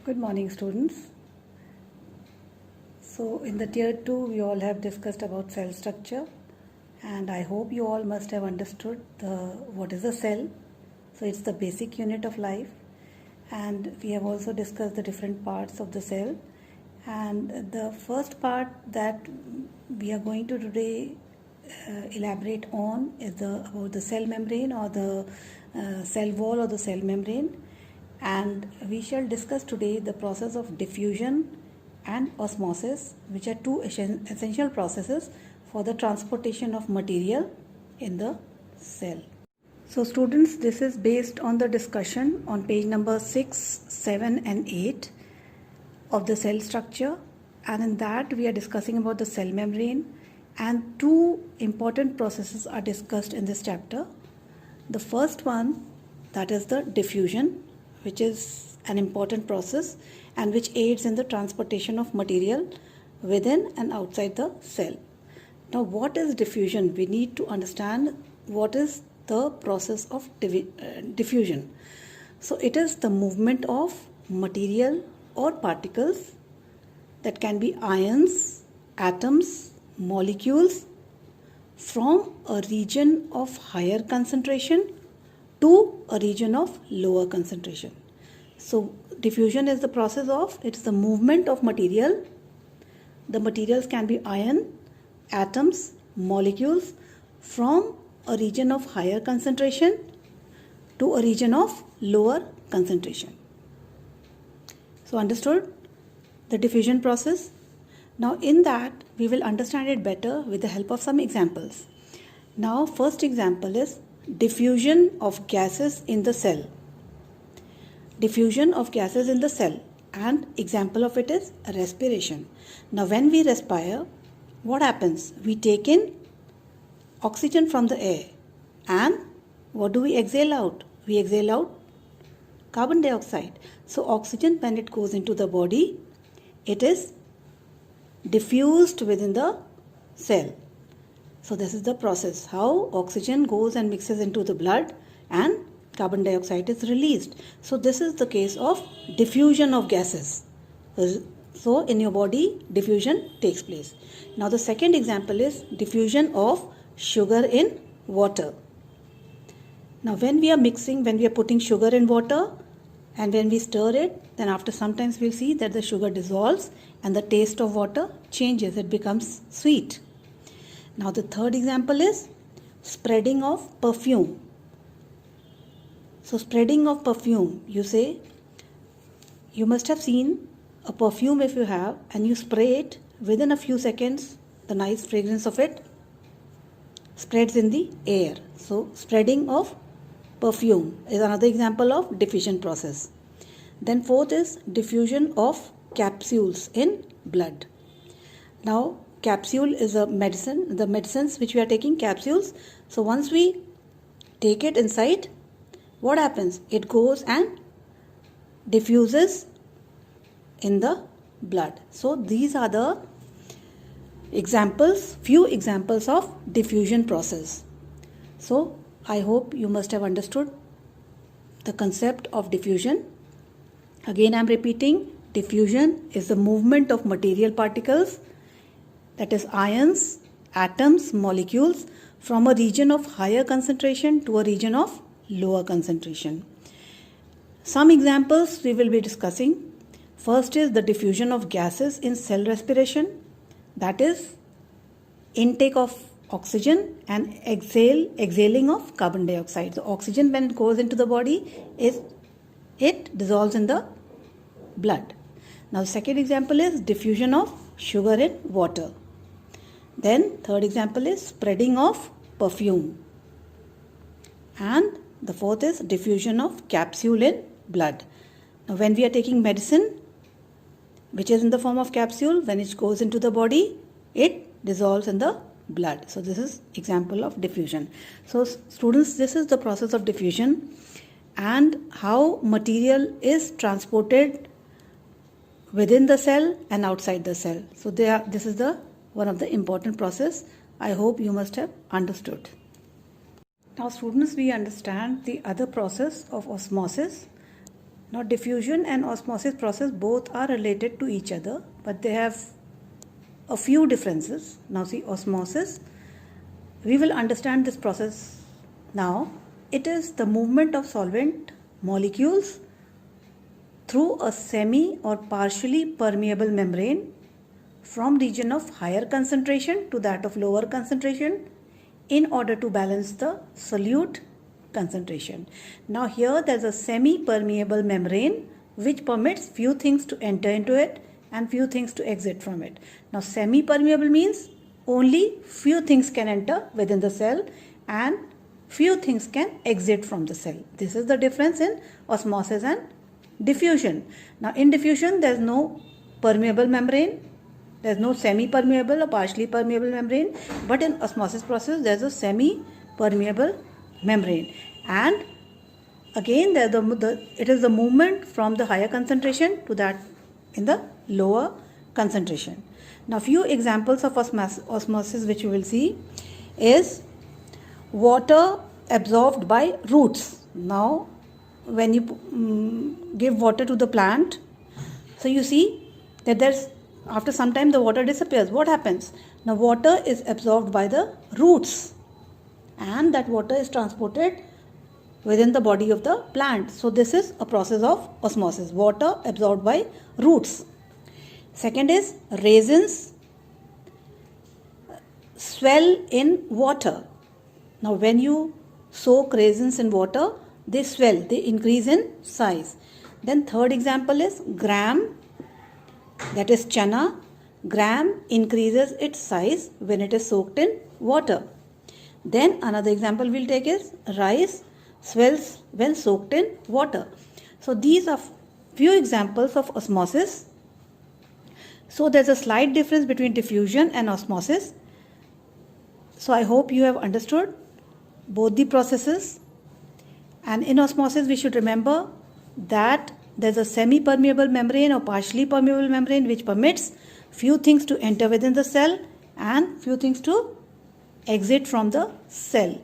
Good morning, students. So in the tier 2 we all have discussed about cell structure, and I hope you all must have understood what is a cell. So it's the basic unit of life, and we have also discussed the different parts of the cell. And the first part that we are going to today elaborate on is about the cell membrane, or the cell wall, or the cell membrane. And we shall discuss today the process of diffusion and osmosis, which are two essential processes for the transportation of material in the cell. So students, this is based on the discussion on page number 6, 7 and 8 of the cell structure, and in that we are discussing about the cell membrane, and two important processes are discussed in this chapter. The first one, that is the diffusion, which is an important process and which aids in the transportation of material within and outside the cell. Now, what is diffusion? We need to understand what is the process of diffusion. So, it is the movement of material or particles that can be ions, atoms, molecules from a region of higher concentration to a region of lower concentration. So diffusion is the process of, it's the movement of material. The materials can be ion, atoms, molecules from a region of higher concentration to a region of lower concentration. So understood the diffusion process? Now in that we will understand it better with the help of some examples. Now first example is diffusion of gases in the cell. Diffusion of gases in the cell, and example of it is respiration. Now when we respire, what happens? We take in oxygen from the air, and what do we exhale out? We exhale out carbon dioxide. So oxygen, when it goes into the body, it is diffused within the cell. So this is the process, how oxygen goes and mixes into the blood and carbon dioxide is released. So this is the case of diffusion of gases. So in your body, diffusion takes place. Now the second example is diffusion of sugar in water. Now when we are putting sugar in water and when we stir it, then after some time we'll see that the sugar dissolves and the taste of water changes, it becomes sweet. Now the third example is spreading of perfume. So spreading of perfume, you must have seen a perfume if you have, and you spray it, within a few seconds the nice fragrance of it spreads in the air. So spreading of perfume is another example of diffusion process. Then fourth is diffusion of capsules in blood. Now capsule is a medicine, the medicines which we are taking, capsules. So once we take it inside, what happens? It goes and diffuses in the blood. So these are the examples, few examples of diffusion process. So I hope you must have understood the concept of diffusion. Again I am repeating, diffusion is the movement of material particles, that is ions, atoms, molecules from a region of higher concentration to a region of lower concentration. Some examples we will be discussing. First is the diffusion of gases in cell respiration, that is intake of oxygen and exhaling of carbon dioxide. So oxygen, when it goes into the body, it dissolves in the blood. Now the second example is diffusion of sugar in water. Then third example is spreading of perfume. And the fourth is diffusion of capsule in blood. Now when we are taking medicine, which is in the form of capsule, when it goes into the body, it dissolves in the blood. So this is example of diffusion. So students, this is the process of diffusion and how material is transported within the cell and outside the cell. So this is one of the important process. I hope you must have understood. Now students, we understand the other process of osmosis. Now diffusion and osmosis process both are related to each other, but they have a few differences. Now see, osmosis, we will understand this process now. It is the movement of solvent molecules through a semi or partially permeable membrane from region of higher concentration to that of lower concentration in order to balance the solute concentration. Now here there is a semi-permeable membrane which permits few things to enter into it and few things to exit from it. Now semi-permeable means only few things can enter within the cell and few things can exit from the cell. This is the difference in osmosis and diffusion. Now in diffusion there is no permeable membrane, there is no semi-permeable or partially permeable membrane, but in osmosis process there is a semi-permeable membrane, and again it is the movement from the higher concentration to that in the lower concentration. Now few examples of osmosis which you will see is water absorbed by roots. Now when you give water to the plant, so you see that there's after some time the water disappears. What happens? Now water is absorbed by the roots and that water is transported within the body of the plant. So this is a process of osmosis, water absorbed by roots. Second is raisins swell in water. Now when you soak raisins in water, they swell, they increase in size. Then third example is gram, that is chana. Gram increases its size when it is soaked in water. Then another example we'll take is rice swells when soaked in water. So these are few examples of osmosis. So there's a slight difference between diffusion and osmosis. So I hope you have understood both the processes. And in osmosis we should remember that there's a semi-permeable membrane or partially permeable membrane which permits few things to enter within the cell and few things to exit from the cell.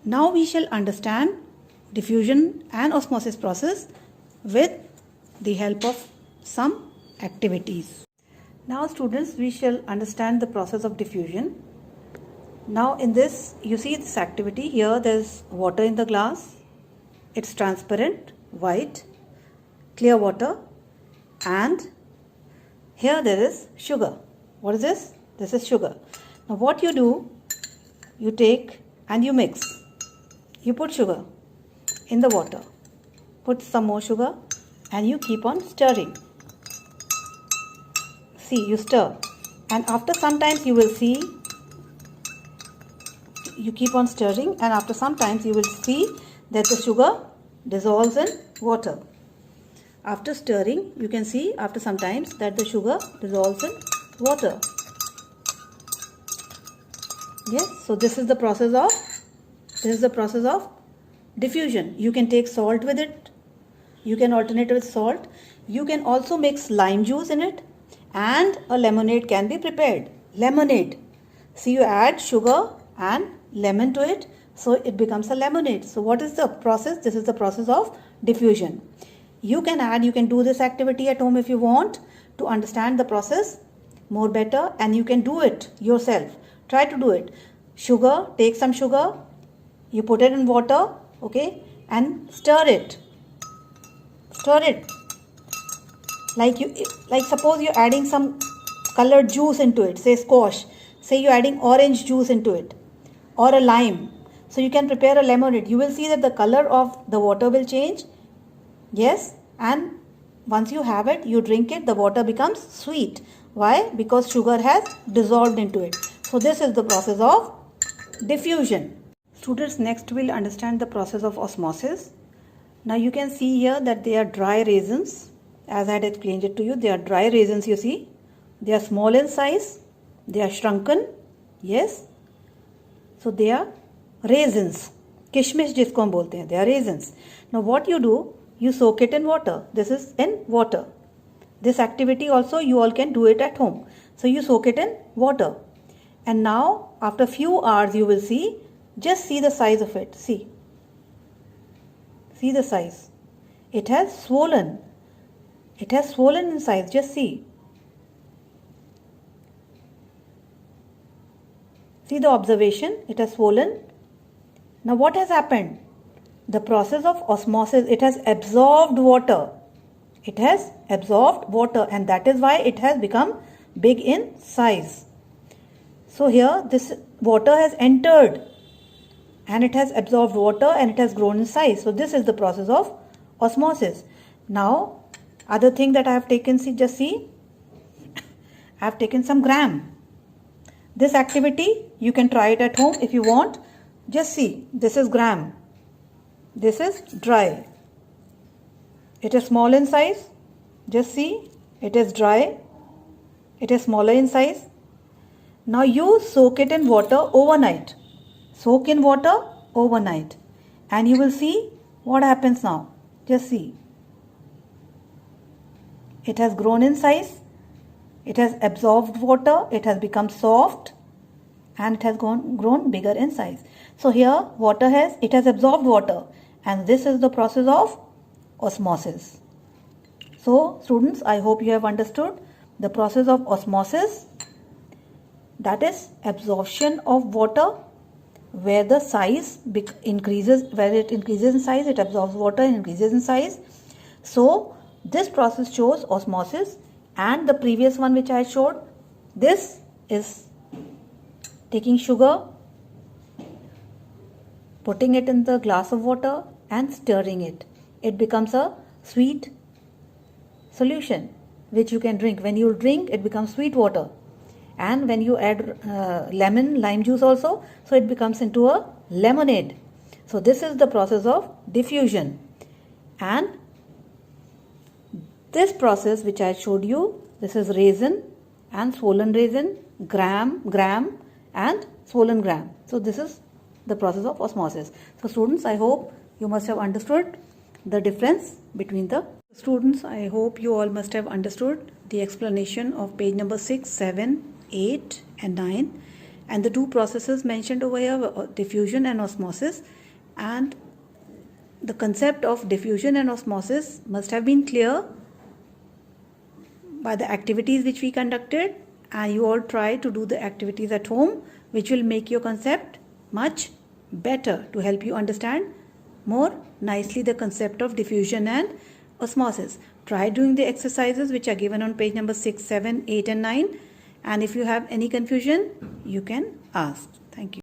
Now we shall understand diffusion and osmosis process with the help of some activities. Now students, we shall understand the process of diffusion. Now in this, you see this activity, here there's water in the glass. It's transparent, white, clear water, and here there is sugar. What is this? This is sugar. Now what you do, you take and you mix. You put sugar in the water, put some more sugar, and you keep on stirring. See, you stir, and after some time you will see, you keep on stirring, and after some time you will see that the sugar dissolves in water. After stirring, you can see after some time that the sugar dissolves in water. Yes, so this is the process of diffusion. You can take salt with it. You can alternate with salt. You can also mix lime juice in it, and a lemonade can be prepared. Lemonade. See, you add sugar and lemon to it, so it becomes a lemonade. So what is the process? This is the process of diffusion. You can do this activity at home if you want to understand the process more better, and you can do it yourself. Try to do it. Sugar, take some sugar, you put it in water, okay, and stir it. Stir it. Like suppose you're adding some colored juice into it, say squash. Say you're adding orange juice into it or a lime. So you can prepare a lemonade. You will see that the color of the water will change. Yes, and once you have it, you drink it, the water becomes sweet. Why? Because sugar has dissolved into it. So this is the process of diffusion. Students, next we'll understand the process of osmosis. Now you can see here that they are dry raisins. As I had explained it to you, they are dry raisins, you see. They are small in size. They are shrunken. Yes. So they are raisins. Kishmish jisko hum bolte hain. They are raisins. Now what you do, you soak it in water. This is in water. This activity also you all can do it at home. So you soak it in water. And now after few hours you will see, just see the size of it. See the size. it has swollen. It has swollen in size. Just see. See the observation. It has swollen. Now what has happened? The process of osmosis, it has absorbed water. It has absorbed water, and that is why it has become big in size. So here this water has entered and it has absorbed water and it has grown in size. So this is the process of osmosis. Now other thing that I have taken, just see, I have taken some gram. This activity you can try it at home if you want. Just see, this is gram. This is dry. It is small in size. Just see, it is dry. It is smaller in size. Now you soak it in water overnight. Soak in water overnight. And you will see what happens now. Just see. It has grown in size. It has absorbed water. It has become soft. And it has grown bigger in size. So here it has absorbed water. And this is the process of osmosis. So students, I hope you have understood the process of osmosis. That is absorption of water, where the size increases, where it increases in size, it absorbs water and increases in size. So this process shows osmosis, and the previous one which I showed, this is taking sugar, putting it in the glass of water and stirring it. It becomes a sweet solution which you can drink. When you drink, it becomes sweet water. And when you add lime juice also, so it becomes into a lemonade. So this is the process of diffusion. And this process which I showed you, this is resin and swollen resin, gram and swollen gram. So this is the process of osmosis. So students, I hope you must have understood the difference between the students. I hope you all must have understood the explanation of page number 6, 7, 8 and 9, and the two processes mentioned over here, diffusion and osmosis. And the concept of diffusion and osmosis must have been clear by the activities which we conducted, and you all try to do the activities at home, which will make your concept much better to help you understand more nicely the concept of diffusion and osmosis. Try doing the exercises which are given on page number 6, 7, 8 and 9. And if you have any confusion, you can ask. Thank you.